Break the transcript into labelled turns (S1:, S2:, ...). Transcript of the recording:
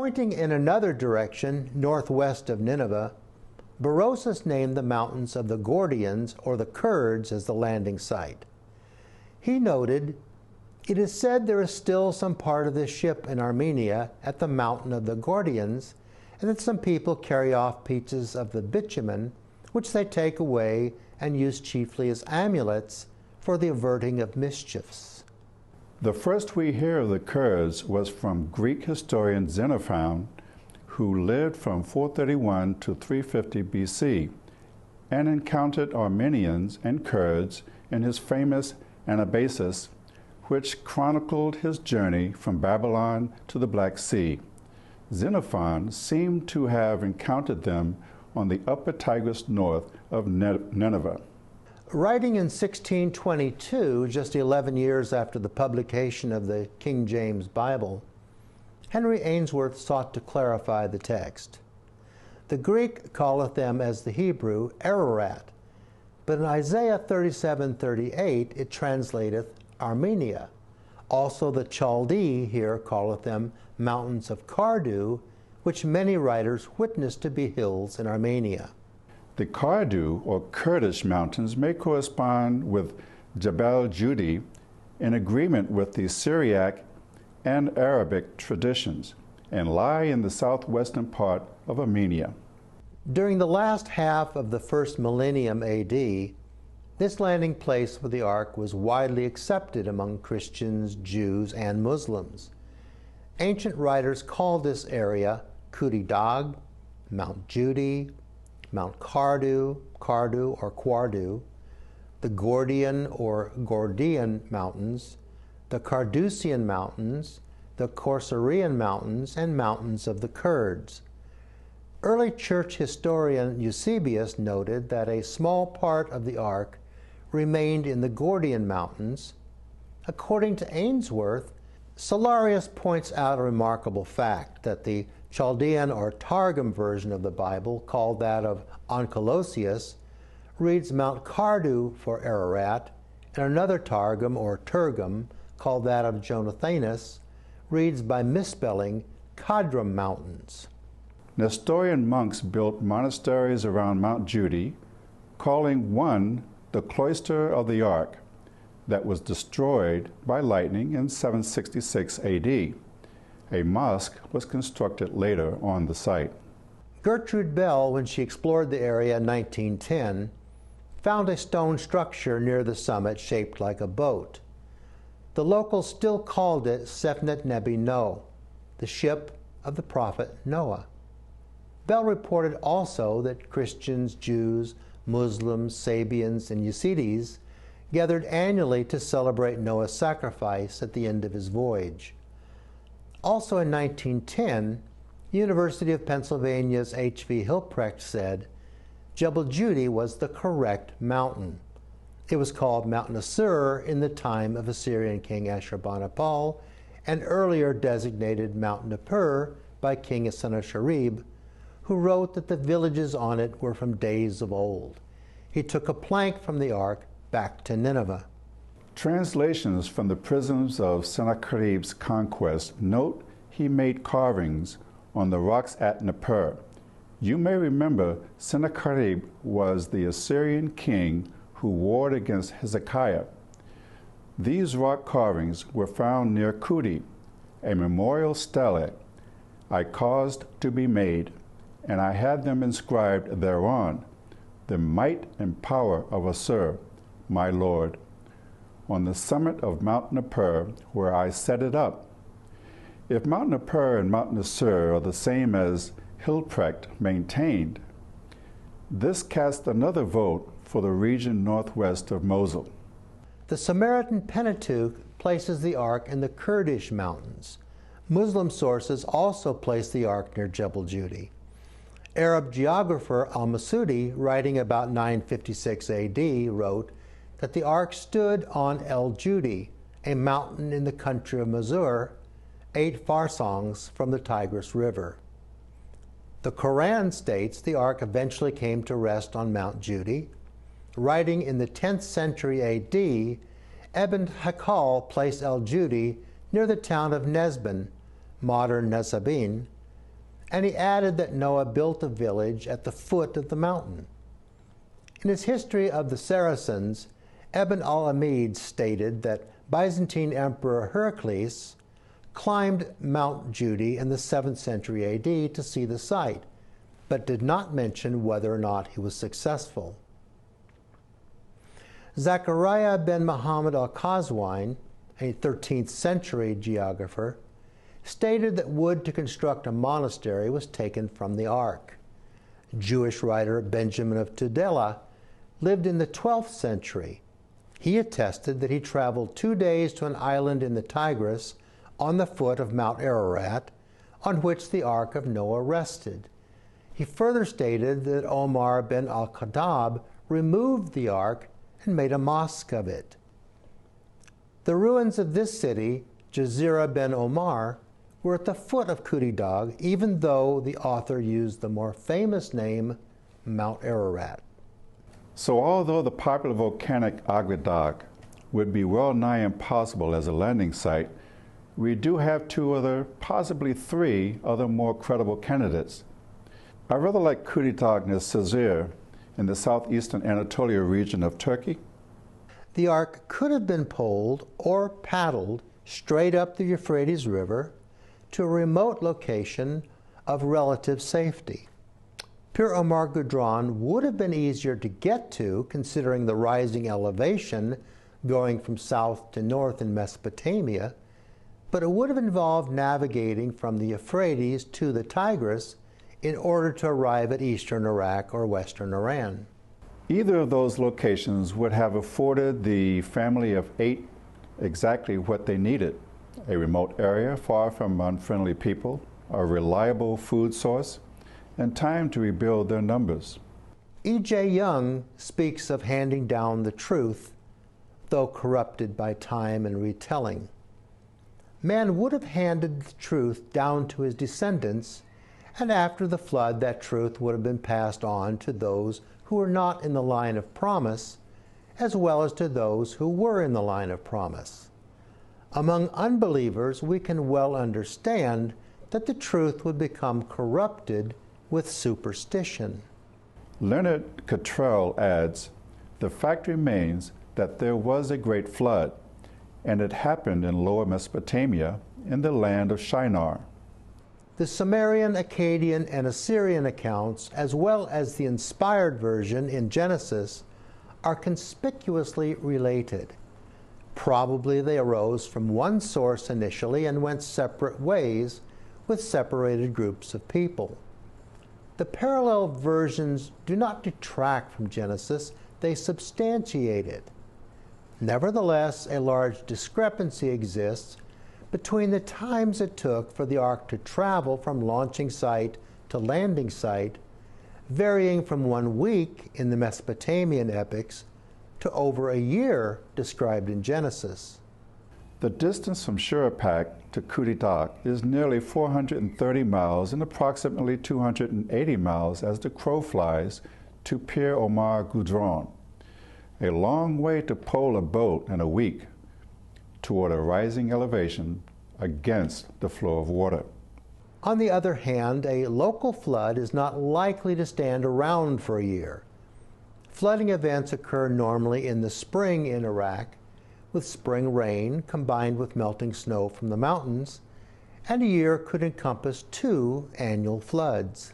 S1: Pointing in another direction, northwest of Nineveh, Berosus named the mountains of the Gordians, or the Kurds, as the landing site. He noted, "It is said there is still some part of this ship in Armenia at the mountain of the Gordians, and that some people carry off pieces of the bitumen, which they take away and use chiefly as amulets for the averting of mischiefs."
S2: The first we hear of the Kurds was from Greek historian Xenophon, who lived from 431 to 350 BC, and encountered Armenians and Kurds in his famous Anabasis, which chronicled his journey from Babylon to the Black Sea. Xenophon seemed to have encountered them on the upper Tigris north of Nineveh.
S1: Writing in 1622, just 11 years after the publication of the King James Bible, Henry Ainsworth sought to clarify the text. The Greek calleth them as the Hebrew Ararat, but in Isaiah 37:38 it translateth Armenia. Also the Chaldee here calleth them mountains of Cardu, which many writers witness to be hills in Armenia.
S2: The Cardu, or Kurdish mountains, may correspond with Jebel Judi in agreement with the Syriac and Arabic traditions, and lie in the southwestern part of Armenia.
S1: During the last half of the first millennium AD, this landing place for the ark was widely accepted among Christians, Jews, and Muslims. Ancient writers called this area Kudidag, Mount Judi, Mount Cardu or Quardu, the Gordian or Gordian Mountains, the Cardusian Mountains, the Corcyraean Mountains, and mountains of the Kurds. Early church historian Eusebius noted that a small part of the ark remained in the Gordian Mountains. According to Ainsworth, Solarius points out a remarkable fact that the Chaldean or Targum version of the Bible, called that of Oncolosius, reads Mount Cardu for Ararat, and another Targum or Turgum, called that of Jonathanus, reads by misspelling Cadram Mountains.
S2: Nestorian monks built monasteries around Mount Judi, calling one the Cloister of the Ark, that was destroyed by lightning in 766 AD. A mosque was constructed later on the site.
S1: Gertrude Bell, when she explored the area in 1910, found a stone structure near the summit shaped like a boat. The locals still called it Sefnet Nebi No, the ship of the prophet Noah. Bell reported also that Christians, Jews, Muslims, Sabians, and Yazidis gathered annually to celebrate Noah's sacrifice at the end of his voyage. Also in 1910, University of Pennsylvania's H.V. Hilprecht said, Jebel Judi was the correct mountain. It was called Mount Nasur in the time of Assyrian King Ashurbanipal, and earlier designated Mount Nippur by King Sennacherib, who wrote that the villages on it were from days of old. He took a plank from the ark back to Nineveh.
S2: Translations from the prisms of Sennacherib's conquest note he made carvings on the rocks at Nippur. You may remember Sennacherib was the Assyrian king who warred against Hezekiah. These rock carvings were found near Kudi, a memorial stele I caused to be made, and I had them inscribed thereon, the might and power of Assur, my lord, on the summit of Mount Nippur, where I set it up. If Mount Nippur and Mount Nasur are the same as Hilprecht maintained, this casts another vote for the region northwest of Mosul.
S1: The Samaritan Pentateuch places the ark in the Kurdish mountains. Muslim sources also place the ark near Jebel Judi. Arab geographer al-Masudi, writing about 956 AD, wrote that the ark stood on El Judi, a mountain in the country of Mazur, 8 farsangs from the Tigris River. The Quran states the ark eventually came to rest on Mount Judi. Writing in the 10th century AD, Ibn Hakal placed El Judi near the town of Nesbin, modern Nesabin, and he added that Noah built a village at the foot of the mountain. In his history of the Saracens, Ibn al-Amid stated that Byzantine Emperor Heraclius climbed Mount Judy in the 7th century AD to see the site, but did not mention whether or not he was successful. Zachariah ben Muhammad al-Qazwine, a 13th century geographer, stated that wood to construct a monastery was taken from the Ark. Jewish writer Benjamin of Tudela lived in the 12th century. He attested that he traveled 2 days to an island in the Tigris on the foot of Mount Ararat, on which the Ark of Noah rested. He further stated that Omar ben al-Khattab removed the Ark and made a mosque of it. The ruins of this city, Jazira ben Omar, were at the foot of Kutidag, even though the author used the more famous name Mount Ararat.
S2: So although the popular volcanic Agladag would be well nigh impossible as a landing site, we do have 2 other, possibly 3 other more credible candidates. I rather like Kutidag near Cizre in the southeastern Anatolia region of Turkey.
S1: The Ark could have been poled or paddled straight up the Euphrates River to a remote location of relative safety. Pir Omar Gudron would have been easier to get to considering the rising elevation going from south to north in Mesopotamia, but it would have involved navigating from the Euphrates to the Tigris in order to arrive at eastern Iraq or western Iran.
S2: Either of those locations would have afforded the family of 8 exactly what they needed: a remote area far from unfriendly people, a reliable food source, and time to rebuild their numbers.
S1: E.J. Young speaks of handing down the truth, though corrupted by time and retelling. Man would have handed the truth down to his descendants, and after the flood that truth would have been passed on to those who were not in the line of promise, as well as to those who were in the line of promise. Among unbelievers, we can well understand that the truth would become corrupted with superstition.
S2: Leonard Cottrell adds, "The fact remains that there was a great flood, and it happened in Lower Mesopotamia, in the land of Shinar."
S1: The Sumerian, Akkadian, and Assyrian accounts, as well as the inspired version in Genesis, are conspicuously related. Probably they arose from one source initially and went separate ways with separated groups of people. The parallel versions do not detract from Genesis, they substantiate it. Nevertheless, a large discrepancy exists between the times it took for the Ark to travel from launching site to landing site, varying from 1 week in the Mesopotamian epics to over a year described in Genesis.
S2: The distance from Shuruppak to Kutitak is nearly 430 miles and approximately 280 miles as the crow flies to Pir Omar Gudron, a long way to pole a boat in a week toward a rising elevation against the flow of water.
S1: On the other hand, a local flood is not likely to stand around for a year. Flooding events occur normally in the spring in Iraq, with spring rain combined with melting snow from the mountains, and a year could encompass 2 annual floods.